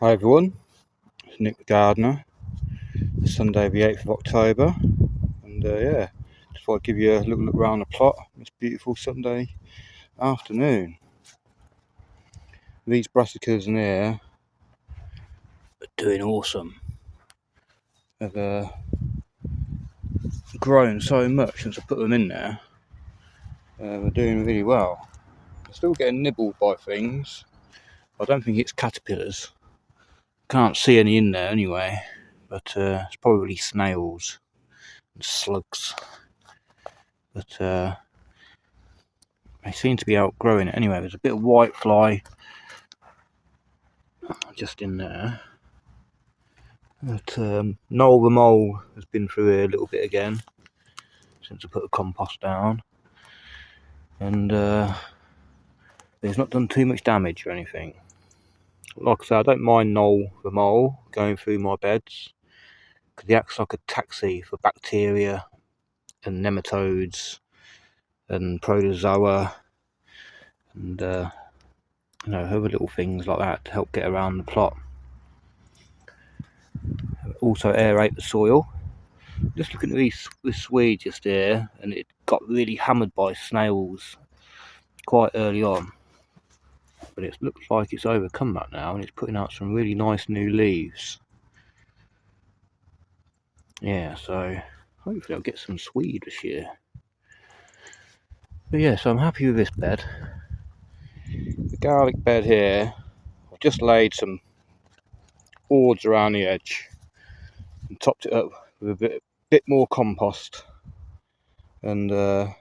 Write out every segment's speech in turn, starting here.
Hi everyone, it's Nick the Gardener. It's Sunday the 8th of October, and just thought I'd give you a little look around the plot this beautiful Sunday afternoon. These brassicas in here are doing awesome. They've grown so much since I put them in there. They're doing really well. They're still getting nibbled by things. I don't think it's caterpillars. Can't see any in there anyway, but it's probably snails and slugs. But they seem to be outgrowing it anyway. There's a bit of white fly just in there. But Noel the mole has been through here a little bit again since I put the compost down, and he's not done too much damage or anything. Like I say, I don't mind Noel the mole going through my beds because he acts like a taxi for bacteria and nematodes and protozoa and other little things like that to help get around the plot. Also aerate the soil. Just looking at this Swede just here, and it got really hammered by snails quite early on, but it looks like it's overcome that now and it's putting out some really nice new leaves. Yeah, so hopefully I'll get some Swede this year. But yeah, so I'm happy with this bed. The garlic bed here, I've just laid some boards around the edge and topped it up with a bit more compost, and I'm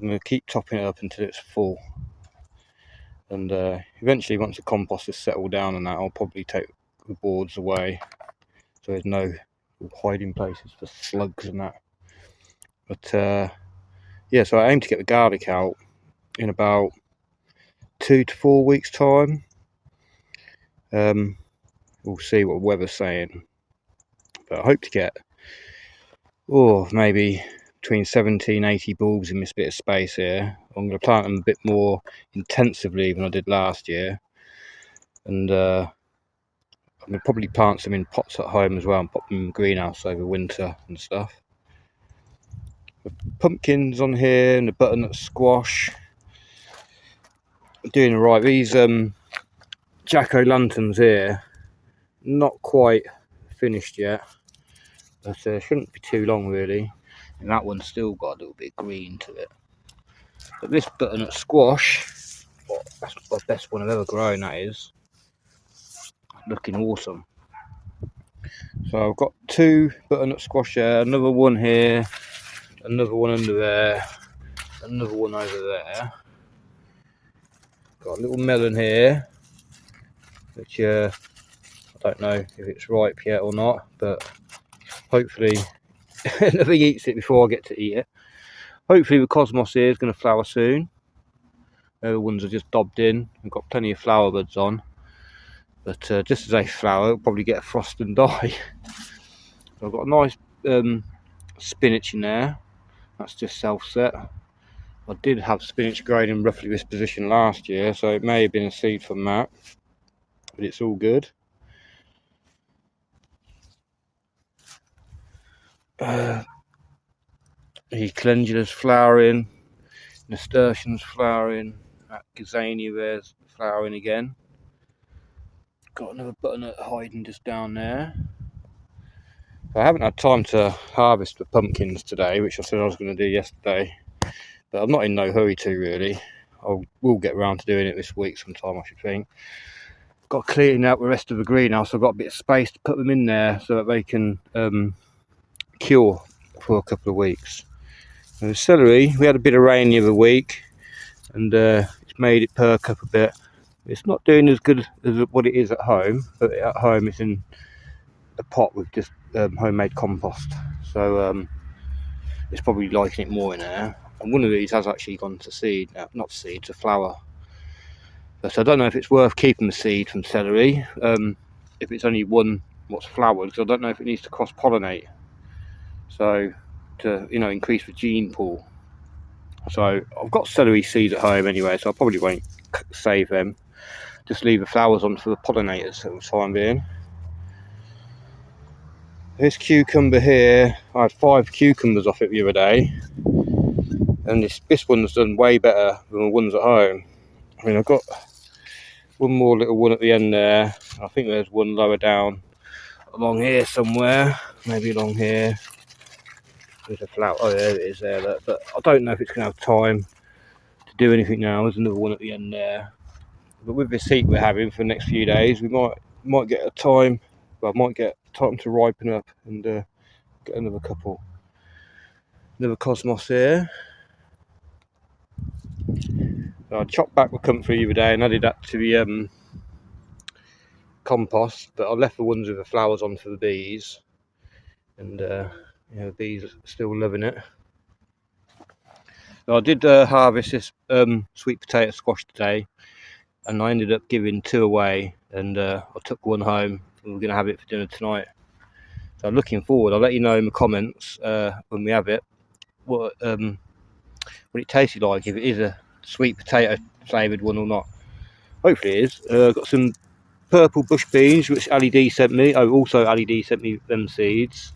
going to keep topping it up until it's full. And eventually, once the compost is settled down and that, I'll probably take the boards away so there's no hiding places for slugs and that. But yeah, so I aim to get the garlic out in about 2 to 4 weeks time. We'll see what the weather's saying, but I hope to get maybe between 70 and 80 bulbs in this bit of space here. I'm going to plant them a bit more intensively than I did last year, and I'm going to probably plant some in pots at home as well and pop them in the greenhouse over winter and stuff. The pumpkins on here and the butternut squash are doing alright. These jack-o'-lanterns here, not quite finished yet, but shouldn't be too long really, and that one's still got a little bit of green to it. But this butternut squash, that's the best one I've ever grown, that is. Looking awesome. So I've got 2 butternut squash there, another one here, another one under there, another one over there. Got a little melon here, which I don't know if it's ripe yet or not, but hopefully nothing eats it before I get to eat it. Hopefully the cosmos here is going to flower soon. The other ones are just dobbed in. I've got plenty of flower buds on, but just as they flower, it'll probably get a frost and die. So I've got a nice spinach in there. That's just self-set. I did have spinach growing in roughly this position last year, so it may have been a seed from that, but it's all good. The calendula's flowering, nasturtium's flowering, that gazania there's flowering again. Got another butternut hiding just down there. I haven't had time to harvest the pumpkins today, which I said I was going to do yesterday, but I'm not in no hurry to really. We'll get around to doing it this week sometime, I should think. Got clearing out the rest of the greenhouse. I've got a bit of space to put them in there so that they can cure for a couple of weeks. And the celery, we had a bit of rain the other week, and it's made it perk up a bit. It's not doing as good as what it is at home, but at home it's in a pot with just homemade compost, so it's probably liking it more in there. And one of these has actually gone to seed, not seed, to flower. So I don't know if it's worth keeping the seed from celery if it's only one what's flowered, because I don't know if it needs to cross-pollinate, so to increase the gene pool. So I've got celery seeds at home anyway, so I probably won't save them. just leave the flowers on for the pollinators for the time being. This cucumber here, I had 5 cucumbers off it the other day, and this one's done way better than the ones at home. I mean, I've got one more little one at the end there. I think there's one lower down along here somewhere, maybe along here. There's a flower. Oh, there it is there. Look. But I don't know if it's going to have time to do anything now. There's another one at the end there. But with this heat we're having for the next few days, we might get a time. Well, I might get time to ripen up and get another couple. Another cosmos here. So I chopped back the comfrey the other day and added that to the compost, but I left the ones with the flowers on for the bees, and the bees are still loving it. So I did harvest this sweet potato squash today, and I ended up giving 2 away, and I took 1 home, and we're going to have it for dinner tonight. So I'm looking forward. I'll let you know in the comments when we have it what it tasted like, if it is a sweet potato flavoured one or not. Hopefully it is. Got some purple bush beans which Ali D sent me. Oh, also Ali D sent me them seeds,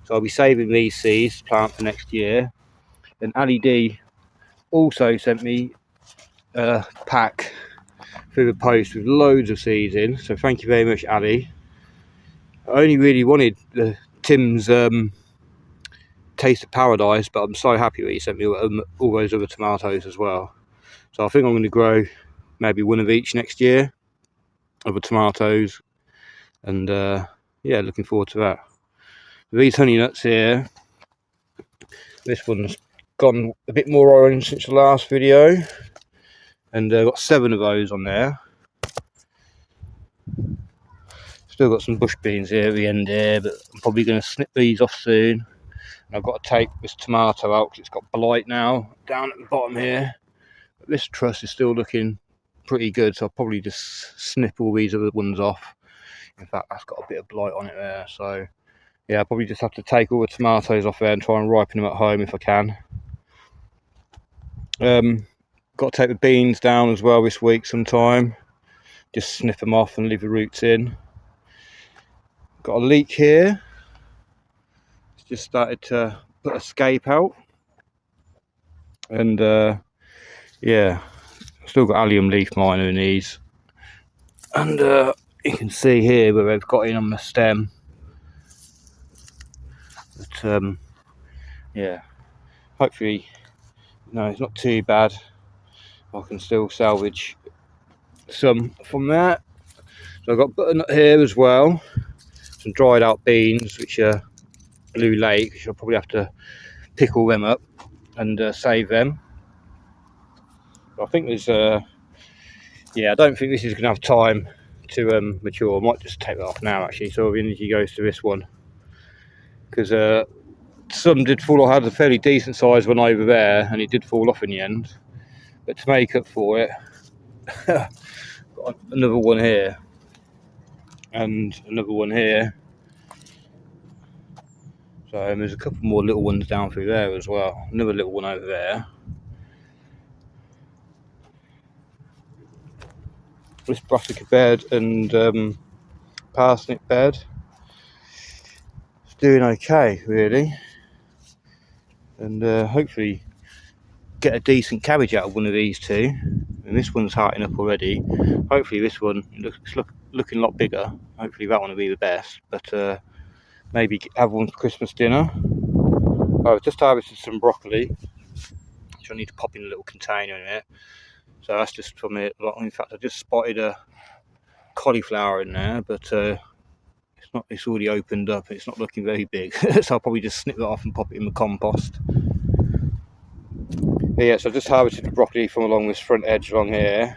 so I'll be saving these seeds to plant for next year. And Ali D also sent me a pack through the post with loads of seeds in, so thank you very much, Ali. I only really wanted the Tim's Taste of Paradise, but I'm so happy that he sent me all those other tomatoes as well. So I think I'm going to grow maybe 1 of each next year, other tomatoes, and yeah, looking forward to that. These honey nuts here, this one's gone a bit more orange since the last video, and got 7 of those on there. Still got some bush beans here at the end here, but I'm probably going to snip these off soon. And I've got to take this tomato out because it's got blight now down at the bottom here. But this truss is still looking pretty good, so I'll probably just snip all these other ones off. In fact, that's got a bit of blight on it there, so yeah, I'll probably just have to take all the tomatoes off there and try and ripen them at home if I can. Got to take the beans down as well this week sometime. Just snip them off and leave the roots in. Got a leek here. It's just started to put a scape out. And yeah, still got allium leaf miner in these. And you can see here where they've got in on the stem. But yeah, hopefully, no, it's not too bad. I can still salvage some from that. So I've got butternut here as well. Some dried out beans, which are Blue Lake, which I'll probably have to pickle them up and save them. But I think there's yeah, I don't think this is going to have time to mature. I might just take that off now actually, so the energy goes to this one, because some did fall off. I had a fairly decent size one over there and it did fall off in the end, but to make up for it got another one here and another one here. So there's a couple more little ones down through there as well. Another little one over there. This brassica bed and parsnip bed is doing okay really, and hopefully get a decent cabbage out of one of these 2. And this one's hearting up already. Hopefully this one looking a lot bigger. Hopefully that one will be the best, but maybe have one for Christmas dinner. I've just harvested some broccoli, which I need to pop in a little container in it. So that's just from it. In fact, I just spotted a cauliflower in there, but it's already opened up. It's not looking very big, so I'll probably just snip that off and pop it in the compost. Yeah, so I just harvested the broccoli from along this front edge along here.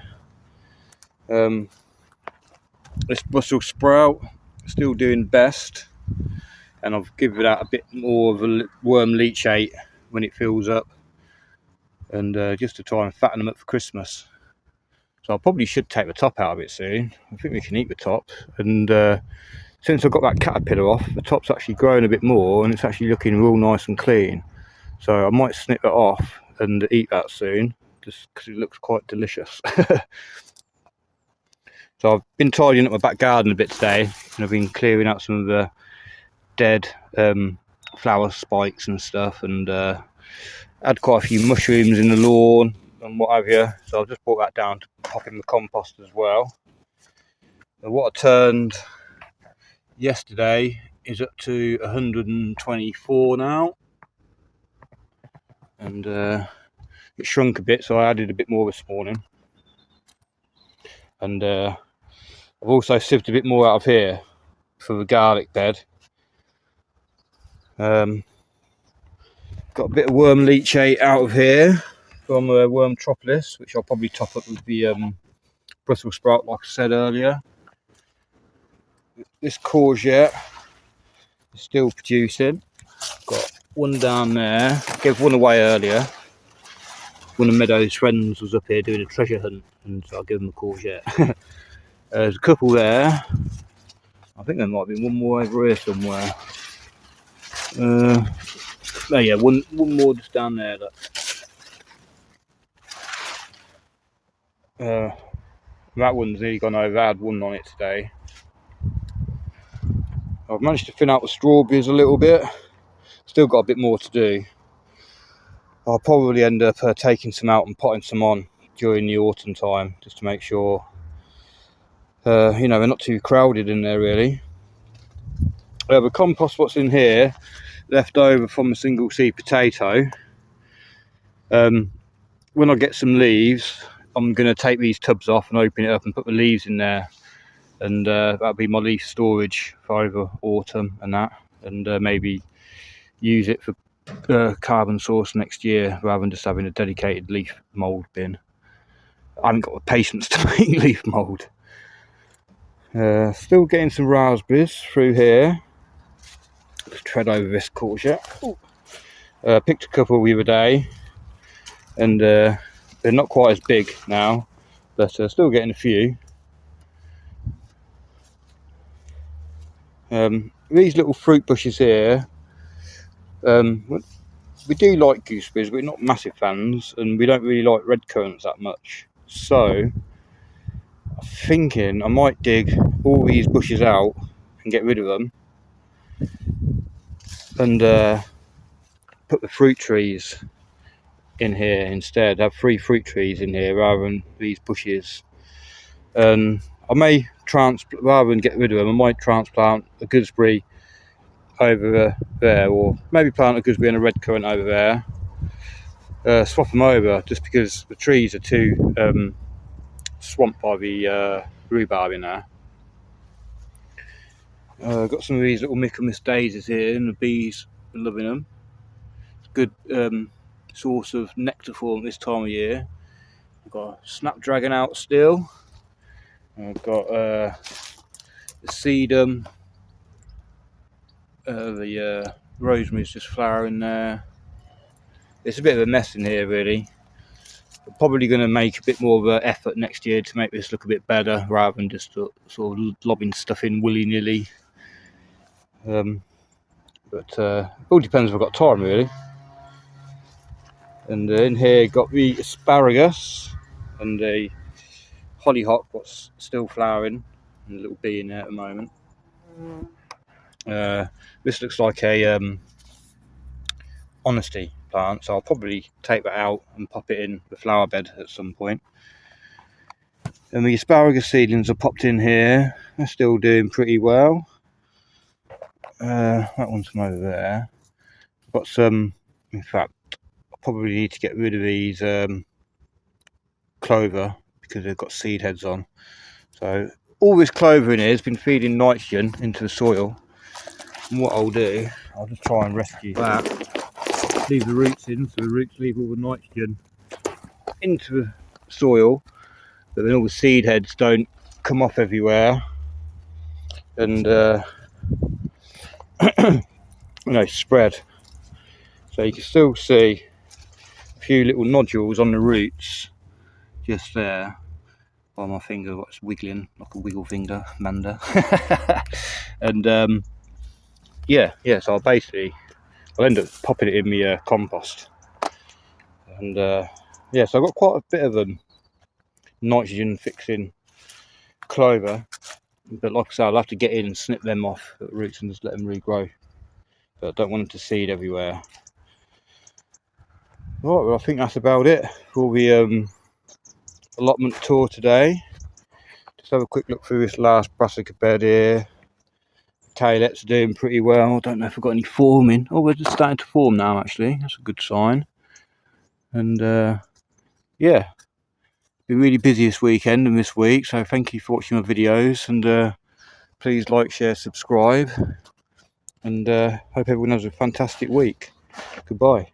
This Brussels sprout still doing best, and I've given that a bit more of a worm leachate when it fills up, and just to try and fatten them up for Christmas. So I probably should take the top out of it soon. I think we can eat the top, and since I've got that caterpillar off, the top's actually growing a bit more and it's actually looking real nice and clean. So I might snip it off and eat that soon, just because it looks quite delicious. So I've been tidying up my back garden a bit today, and I've been clearing out some of the dead flower spikes and stuff, and had quite a few mushrooms in the lawn and what have you. So I've just brought that down to pop in the compost as well. And what I turned yesterday is up to 124 now, and it shrunk a bit, so I added a bit more this morning. And I've also sieved a bit more out of here for the garlic bed. Got a bit of worm leachate out of here from Wormtropolis, which I'll probably top up with the Brussels sprout, like I said earlier. This courgette is still producing. Got one down there. Gave one away earlier. One of Meadow's friends was up here doing a treasure hunt, and so I gave him a courgette. There's a couple there. I think there might be one more over here somewhere. Oh yeah, one more just down there. Look. That one's nearly gone over. I had one on it today. I've managed to thin out the strawberries a little bit. Still got a bit more to do. I'll probably end up taking some out and potting some on during the autumn time, just to make sure you know, they're not too crowded in there really. The compost what's in here, left over from a single seed potato. When I get some leaves, I'm going to take these tubs off and open it up and put the leaves in there, and that'll be my leaf storage for over autumn and that, and maybe use it for carbon source next year rather than just having a dedicated leaf mould bin. I haven't got the patience to make leaf mould. Still getting some raspberries through here. Let's tread over this courgette. Picked a couple the other day, and they're not quite as big now, but still getting a few. These little fruit bushes here, we do like gooseberries, but we're not massive fans, and we don't really like red currants that much. So I'm thinking I might dig all these bushes out and get rid of them, and put the fruit trees in here instead. Have 3 fruit trees in here rather than these bushes. I may transplant, rather than get rid of them, I might transplant a gooseberry over there, or maybe plant a gooseberry and a red currant over there. Swap them over, just because the trees are too swamped by the rhubarb in there. Got some of these little Michaelmas daisies here, and the bees are loving them. It's a good source of nectar for them this time of year. I've got a snapdragon out still. I've got the sedum. The rosemary's just flowering there. It's a bit of a mess in here really. I'm probably going to make a bit more of an effort next year to make this look a bit better, rather than just sort of lobbing stuff in willy-nilly. But it all depends if I've got time really. And in here got the asparagus and the hollyhock what's still flowering, and a little bee in there at the moment. This looks like a honesty plant, so I'll probably take that out and pop it in the flower bed at some point. And the asparagus seedlings are popped in here. They're still doing pretty well. That one's from over there. I've got some, in fact, I probably need to get rid of these clover because they've got seed heads on. So all this clover in here has been feeding nitrogen into the soil. And what I'll do, I'll just try and rescue that. Leave the roots in, so the roots leave all the nitrogen into the soil, but then all the seed heads don't come off everywhere and spread. So you can still see a few little nodules on the roots just there. By my finger, what's wiggling like a wiggle finger, Manda. And so I'll end up popping it in my compost. And so I've got quite a bit of nitrogen fixing clover, but like I say, I'll have to get in and snip them off at the roots and just let them regrow. But I don't want them to seed everywhere. Right, well I think that's about it for the allotment tour today. Just have a quick look through this last brassica bed here. Tailets are doing pretty well. I don't know if I've got any forming. Oh, we're just starting to form now actually. That's a good sign. And yeah, been really busy this weekend and this week, so thank you for watching my videos, and please like, share, subscribe, and hope everyone has a fantastic week. Goodbye.